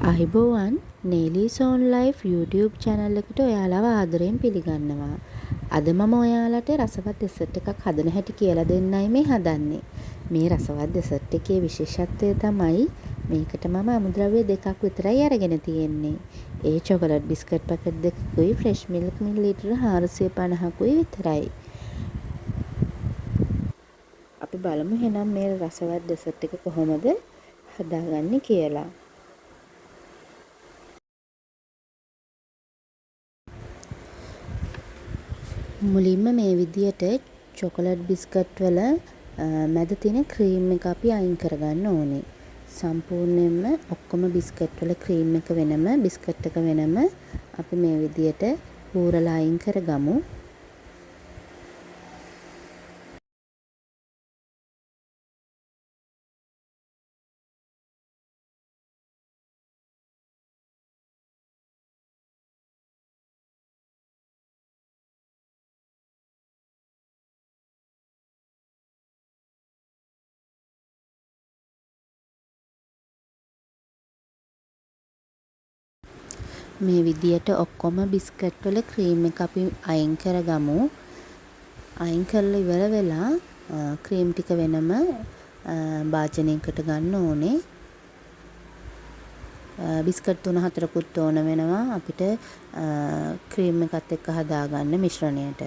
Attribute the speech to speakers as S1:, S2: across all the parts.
S1: අහිබෝවන් නේලීස් on life YouTube channel එකට ඔයාලව ආදරයෙන් පිළිගන්නවා. අද මම ඔයාලට රසවත් dessert එකක් හදන හැටි කියලා දෙන්නයි මේ හදන්නේ. මේ රසවත් dessert එකේ විශේෂත්වය තමයි මේකට මම අමුද්‍රව්‍ය දෙකක් විතරයි අරගෙන තියෙන්නේ. ඒ chocolate biscuit packet දෙකකුයි fresh milk මිලිලිටර 450කුයි විතරයි. අපි බලමු එහෙනම් මේ රසවත් dessert එක කොහොමද හදාගන්නේ කියලා. මුලින්ම මේ විදියට චොකලට් බිස්කට් වල මැද තියෙන ක්‍රීම් එක අපි අයින් කරගන්න ඕනේ. සම්පූර්ණයෙන්ම ඔක්කොම බිස්කට් වල ක්‍රීම් එක වෙනම බිස්කට් එක වෙනම අපි මේ විදියට හූරලා අයින් කරගමු. මේ විදියට ඔක්කොම බිස්කට් වල ක්‍රීම් එක අපි අයින් කරගමු. අයින් කරලා ඉවර වෙලා ක්‍රීම් ටික වෙනම භාජනයකට ගන්න ඕනේ. බිස්කට් 3-4කුත් ඕන වෙනවා අපිට ක්‍රීම් එකත් එක්ක හදාගන්න මිශ්‍රණයට.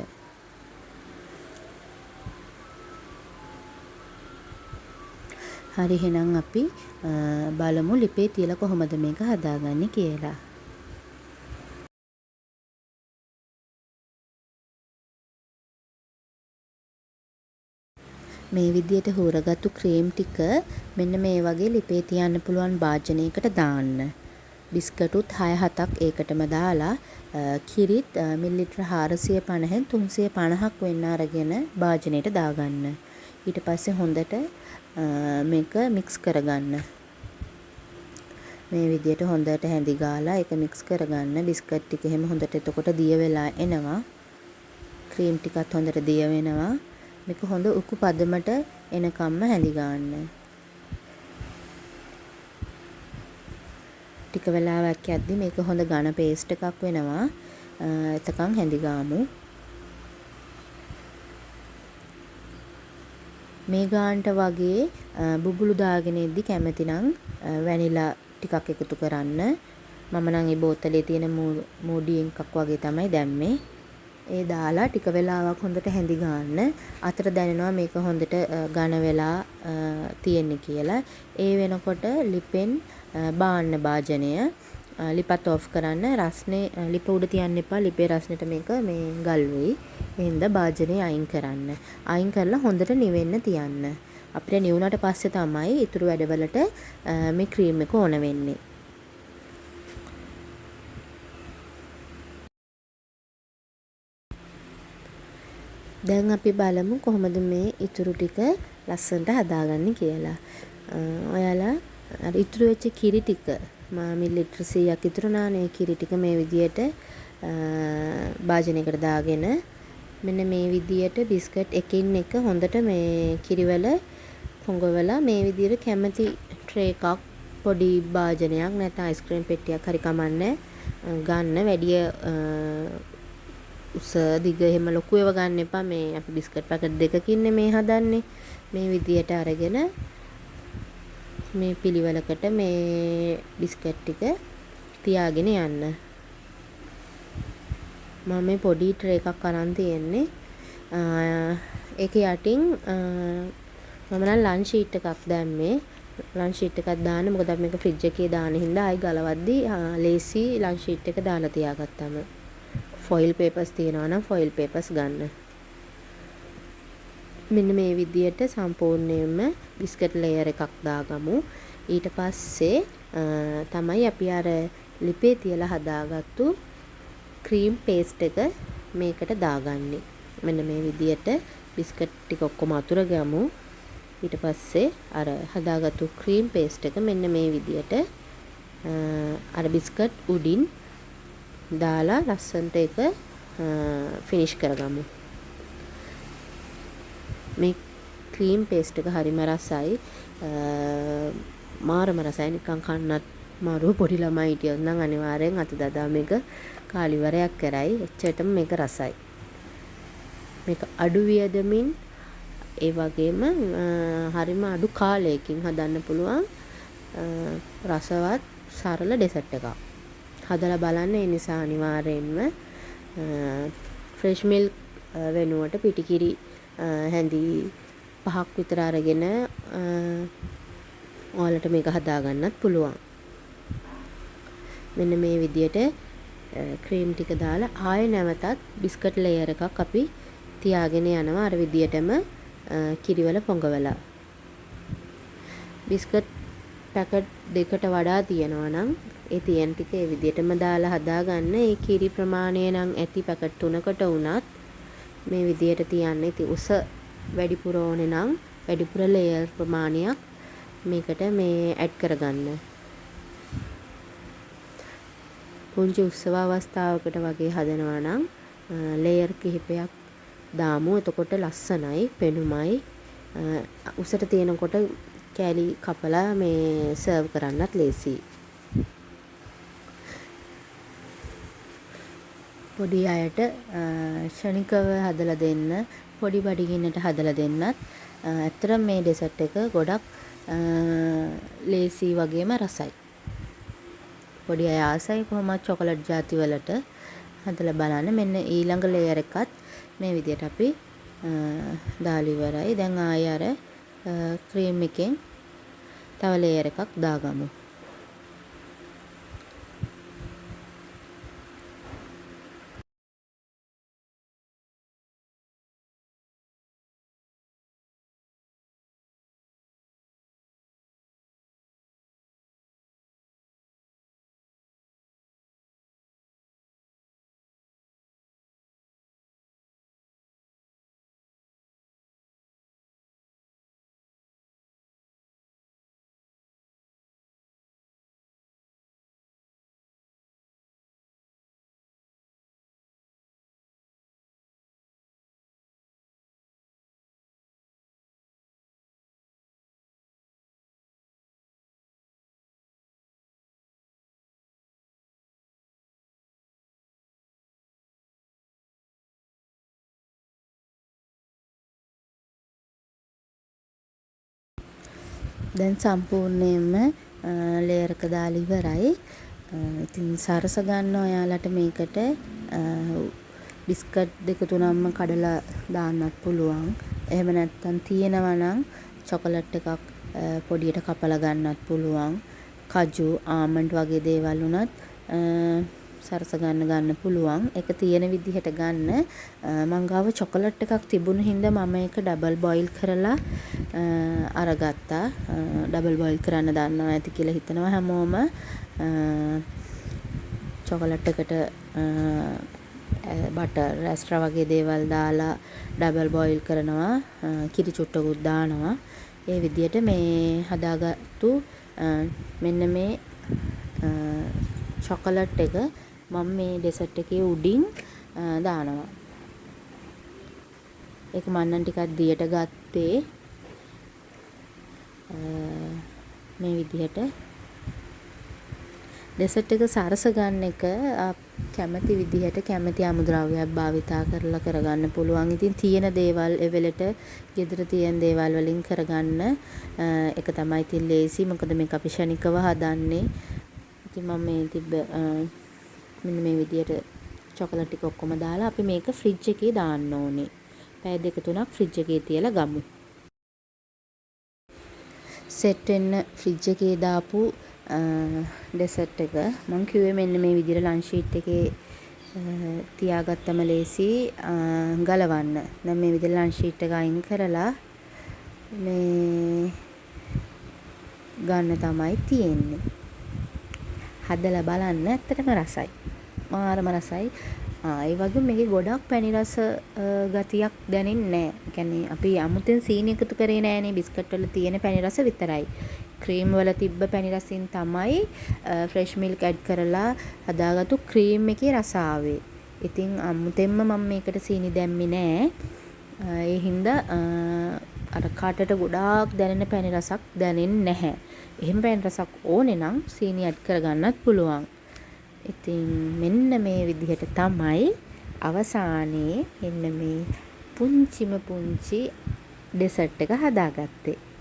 S1: හරි එහෙනම් අපි බලමු ලිපේ තියලා කොහොමද මේක හදාගන්නේ කියලා. මේ විදියට හූරගත්තු ක්‍රීම් ටික මෙන්න මේ වගේ ලිපේ තියන්න පුළුවන් භාජනයකට දාන්න. බිස්කටුත් 6-7ක් ඒකටම දාලා කිරිත් මිලිලිටර 450න් 350ක් වෙන්න අරගෙන භාජනයට දාගන්න. ඊට පස්සේ හොඳට මේක මික්ස් කරගන්න. මේ විදියට හොඳට හැඳි ගාලා ඒක මික්ස් කරගන්න. බිස්කට් ටික එහෙම හොඳට එතකොට දිය වෙලා එනවා. ක්‍රීම් ටිකත් හොඳට දිය වෙනවා. මේක හොඳ උකු පදමට එනකම්ම හැඳි ගන්න. ටික වෙලාවක් යද්දි මේක හොඳ ඝන පේස්ට් එකක් වෙනවා. එතකන් හැඳි ගාමු. මේ ගානට වගේ බුබුලු දාගෙන ඉද්දි කැමති නම් වැනිලා ටිකක් එකතු කරන්න. මම නම් මේ බෝතලේ තියෙන මූඩි එකක් වගේ තමයි දැම්මේ. ඒ දාලා ටික වෙලාවක් හොඳට හැඳි ගන්න. අතට දැනෙනවා මේක හොඳට ඝන වෙලා තියෙන්නේ කියලා. ඒ වෙනකොට ලිපෙන් බාන්න භාජනය ලිපත් ඔෆ් කරන්න. රස්නේ ලිප උඩ තියන්න එපා. ලිපේ රස්නෙට මේක මේ ගල් වෙයි. එහෙනම් භාජනය අයින් කරන්න. අයින් කරලා හොඳට නිවෙන්න තියන්න. අපිට නිවුණාට පස්සේ තමයි ඊටු වැඩවලට මේ ක්‍රීම් එක ඕන වෙන්නේ. දැන් අපි බලමු කොහොමද මේ ඉතුරු ටික ලස්සනට හදාගන්නේ කියලා. ඔයාලා අර ඉතුරු වෙච්ච කිරි ටික මිලිලිටර 100ක් ඉතුරු නානේ කිරි ටික මේ විදියට භාජනයකට දාගෙන මෙන්න මේ විදියට බිස්කට් එකින් එක හොඳට මේ කිරිවල පොඟවලා මේ විදියට කැමති ට්‍රේ එකක් පොඩි භාජනයක් නැත්නම් අයිස්ක්‍රීම් පෙට්ටියක් හරි කමන්නේ ගන්න. වැඩි උස දිග එහෙම ලොකු ඒවා ගන්න එපා. මේ අපි බිස්කට් පැකට් දෙකකින් මේ හදන්නේ. මේ විදියට අරගෙන මේ පිළිවෙලකට මේ බිස්කට් ටික තියාගෙන යන්න. මම මේ පොඩි ට්‍රේ එකක් අරන් තියෙන්නේ. ඒක යටින් මම නම් ලන්ච් ෂීට් එකක් දැම්මේ. ලන්ච් ෂීට් එකක් දාන්න මොකද අපි මේක ෆ්‍රිජ් එකේ දාන හින්දා ආයි ගලවද්දි ලේසි ලන්ච් ෂීට් එක දාලා තියාගත්තම. ෆොයිල් පේපර්ස් තියෙනවා නම් ෆොයිල් පේපර්ස් ගන්න. මෙන්න මේ විදියට සම්පූර්ණයෙන්ම බිස්කට් ලේයර් එකක් දාගමු. ඊට පස්සේ තමයි අපි අර ලිපේ තියලා හදාගත්තු ක්‍රීම් පේස්ට් එක මේකට දාගන්නේ. මෙන්න මේ විදියට බිස්කට් ටික ඔක්කොම අතුර ගමු. ඊට පස්සේ අර හදාගත්තු ක්‍රීම් පේස්ට් එක මෙන්න මේ විදියට අර බිස්කට් උඩින් දාලා ලස්සනට ඒක ෆිනිෂ් කරගමු. මේ ක්‍රීම් පේස්ට් එක හරිම රසයි. මාරම රසයි. නිකන් කන්නත්
S2: මරුව පොඩි ළමයි හිටියොත් නම් අනිවාර්යෙන් අත දදා මේක කාලිවරයක් කරයි. එච්චරටම මේක රසයි. මේක අඩු වියදමින් ඒ වගේම හරිම අඩු කාලයකින් හදන්න පුළුවන් රසවත් සරල ඩෙසර්ට් එකක්. හදලා බලන්න. ඒ නිසා අනිවාර්යෙන්ම ෆ්‍රෙෂ් මිල්ක් වෙනුවට පිටිකිරි හැඳි 5ක් විතර අරගෙන ඔයාලට මේක හදාගන්නත් පුළුවන්. මෙන්න මේ විදියට ක්‍රීම් ටික දාලා ආයෙ නැවතත් බිස්කට් ලේයර් එකක් අපි තියාගෙන යනවා අර විදියටම කිරිවල පොඟවලා. බිස්කට් පැකට් දෙකට වඩා තියෙනවා නම් ඒ තියෙන ටික ඒ විදියටම දාලා හදාගන්න. ඒ කිරි ප්‍රමාණය නම් ඇති පැකට් 3කට වුණත් මේ විදියට තියන්න. ඉතින් උස වැඩිපුර ඕනේ නම් වැඩිපුර ලේයර් ප්‍රමාණයක් මේකට මේ ඇඩ් කරගන්න. පුංචි උත්සව අවස්ථාවකට වගේ හදනවා නම් ලේයර් කිහිපයක් දාමු. එතකොට ලස්සනයි, පෙනුමයි. උසට තියෙනකොට කෑලි කපලා මේ සර්ව් කරන්නත් ලේසියි. පොඩි අයට ක්ෂණිකව හදලා දෙන්න, පොඩි බඩගින්නට හදලා දෙන්නත් ඇත්තටම මේ ඩෙසර්ට් එක ගොඩක් ලේසි වගේම රසයි. පොඩි අය ආසයි කොහොමද චොකලට් ජාති වලට හදලා බලන්න. මෙන්න ඊළඟ ලේයර් එකත් මේ විදියට අපි දාලා ඉවරයි. දැන් ආයෙ අර ක්‍රීම් එකෙන් තව ලේයර් එකක් දාගමු. දැන් සම්පූර්ණයෙන්ම ලේයර් එක දාලා ඉවරයි. ඉතින් සරස ගන්න ඔයාලට මේකට බිස්කට් දෙක තුනක්ම කඩලා දාන්නත් පුළුවන්. එහෙම නැත්නම් තියෙනවා නම් චොකලට් එකක් පොඩියට කපලා ගන්නත් පුළුවන්. කජු, ආමන්ඩ් වගේ දේවල් උනත් සරස ගන්න පුළුවන්. ඒක තියෙන විදිහට ගන්න. මං ගාව චොකලට් එකක් තිබුණ හින්දා මම ඒක ඩබල් බොයිල් කරලා අරගත්තා. ඩබල් බොයිල් කරන්න දන්නවා ඇති කියලා හිතනවා හැමෝම. චොකලට් එකට බටර්, ඇස්ට්‍රා වගේ දේවල් දාලා ඩබල් බොයිල් කරනවා. කිරි චුට්ටකුත් දානවා. ඒ විදිහට මේ හදාගත්තු මෙන්න මේ චොකලට් එක මම මේ ඩෙසර්ට් එකේ උඩින් දානවා. ඒක මම නම් ටිකක් දියට ගත්තේ මේ විදිහට. ඩෙසර්ට් එක සරස ගන්න එක කැමති විදිහට කැමති අමුද්‍රව්‍යයක් භාවිතා කරලා කරගන්න පුළුවන්. ඉතින් තියෙන දේවල් එවෙලට ගෙදර තියෙන දේවල් වලින් කරගන්න එක තමයි ඉතින් ලේසි. මොකද මේක අපි ක්ෂණිකව හදන්නේ. ඉතින් මම මේ තිබ්බ මෙන්න මේ විදියට චොකලට් ටික ඔක්කොම දාලා අපි මේක ෆ්‍රිජ් එකේ දාන්න ඕනේ. පැය දෙක තුනක් ෆ්‍රිජ් එකේ තියලා ගමු. සෙට් වෙන්න ෆ්‍රිජ් එකේ දාපු ඩෙසර්ට් එක මම කිව්වේ මෙන්න මේ විදියට ලන්ච් ෂීට් එකේ තියාගත්තම ලේසි ගලවන්න. දැන් මේ විදියට ලන්ච් ෂීට් එක අයින් කරලා මේ ගන්න තමයි තියෙන්නේ. හදලා බලන්න. ඇත්තටම රසයි. මාරම රසයි. ඒ වගේම මේකේ ගොඩක් පැණි රස ගතියක් දැනෙන්නේ නැහැ. ඒ කියන්නේ අපි අමුතෙන් සීනි එකතු කරේ නැහනේ. බිස්කට් වල තියෙන පැණි රස විතරයි. ක්‍රීම් වල තිබ්බ පැණි රසින් තමයි ෆ්‍රෙෂ් මිල්ක් ඇඩ් කරලා හදාගත්තු ක්‍රීම් එකේ රස ආවේ. ඉතින් අමුතෙන්ම මම මේකට සීනි දැම්මේ නැහැ. ඒ හින්දා අර කාටට ගොඩාක් දැනෙන පැණි රසක් දැනෙන්නේ නැහැ.
S1: එහෙම පැන් රසක් ඕනේ නම් සීනි ඇඩ් කරගන්නත් පුළුවන්. ඉතින් මෙන්න මේ විදිහට තමයි අවසානයේ මෙන්න මේ පුංචිම පුංචි ඩෙසර්ට් එක හදාගත්තේ.